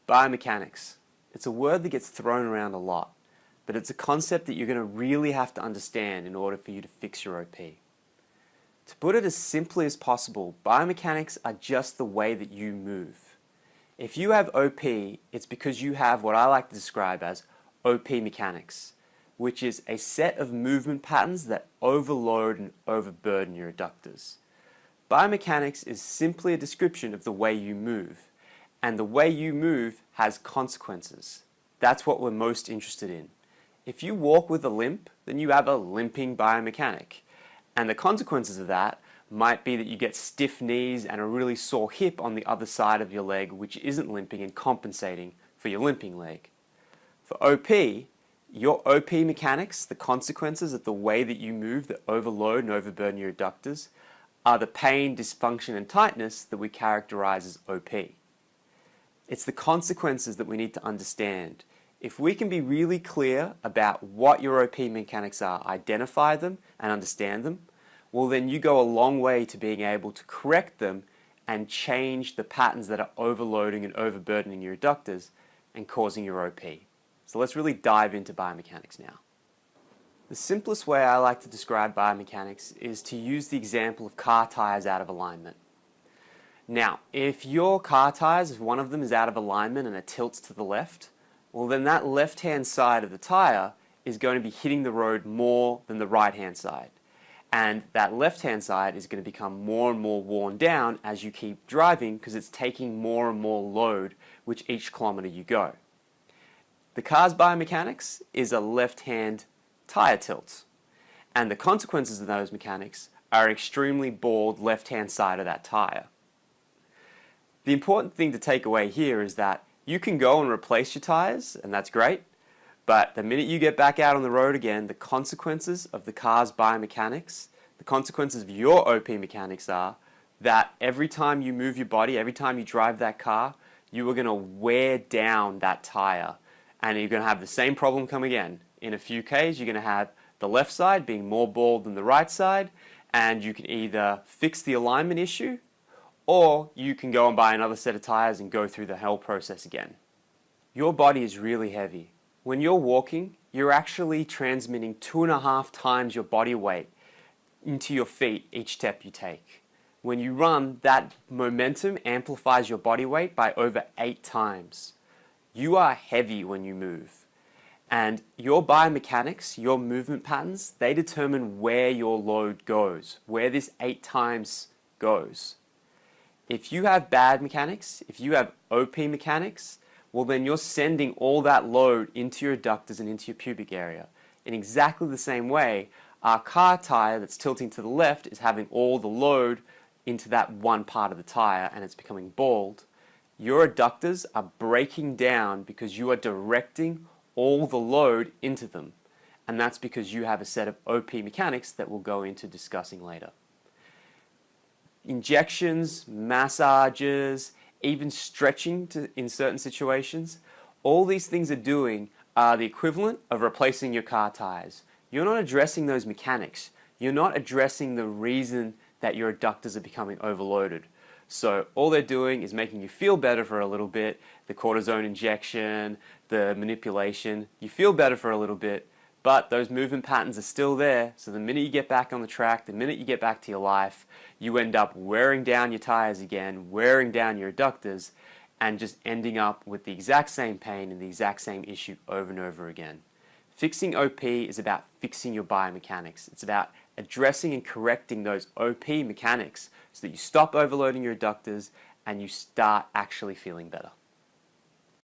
Biomechanics. It's a word that gets thrown around a lot, but it's a concept that you're going to really have to understand in order for you to fix your OP. To put it as simply as possible, biomechanics are just the way that you move. If you have OP, it's because you have what I like to describe as OP mechanics, which is a set of movement patterns that overload and overburden your adductors. Biomechanics is simply a description of the way you move, and the way you move has consequences. That's what we're most interested in. If you walk with a limp, then you have a limping biomechanic, and the consequences of that might be that you get stiff knees and a really sore hip on the other side of your leg, which isn't limping and compensating for your limping leg. For OP, your OP mechanics, the consequences of the way that you move that overload and overburden your adductors, are the pain, dysfunction, and tightness that we characterize as OP. It's the consequences that we need to understand. If we can be really clear about what your OP mechanics are, identify them and understand them, well then you go a long way to being able to correct them and change the patterns that are overloading and overburdening your adductors and causing your OP. So let's really dive into biomechanics now. The simplest way I like to describe biomechanics is to use the example of car tires out of alignment. Now, if your car tires, if one of them is out of alignment and it tilts to the left, well then that left-hand side of the tire is going to be hitting the road more than the right-hand side. And that left-hand side is going to become more and more worn down as you keep driving because it's taking more and more load with each kilometer you go. The car's biomechanics is a left-hand tire tilt, and the consequences of those mechanics are an extremely bald left-hand side of that tire. The important thing to take away here is that you can go and replace your tires, and that's great, but the minute you get back out on the road again, the consequences of the car's biomechanics, the consequences of your OP mechanics are that every time you move your body, every time you drive that car, you are going to wear down that tire, and you're going to have the same problem come again. In a few Ks, you're going to have the left side being more bald than the right side, and you can either fix the alignment issue, or you can go and buy another set of tires and go through the hell process again. Your body is really heavy. When you're walking, you're actually transmitting 2.5 times your body weight into your feet each step you take. When you run, that momentum amplifies your body weight by over 8 times. You are heavy when you move. And your biomechanics, your movement patterns, they determine where your load goes, where this 8 times goes. If you have bad mechanics, if you have OP mechanics, well then you're sending all that load into your adductors and into your pubic area. In exactly the same way, our car tire that's tilting to the left is having all the load into that one part of the tire and it's becoming bald. Your adductors are breaking down because you are directing all the load into them. And that's because you have a set of OP mechanics that we'll go into discussing later. Injections, massages, even stretching in certain situations, all these things are doing are the equivalent of replacing your car tires. You're not addressing those mechanics. You're not addressing the reason that your adductors are becoming overloaded. So all they're doing is making you feel better for a little bit, the cortisone injection, the manipulation, you feel better for a little bit, but those movement patterns are still there, so the minute you get back on the track, the minute you get back to your life, you end up wearing down your tires again, wearing down your adductors, and just ending up with the exact same pain and the exact same issue over and over again. Fixing OP is about fixing your biomechanics. It's about addressing and correcting those OP mechanics so that you stop overloading your adductors and you start actually feeling better.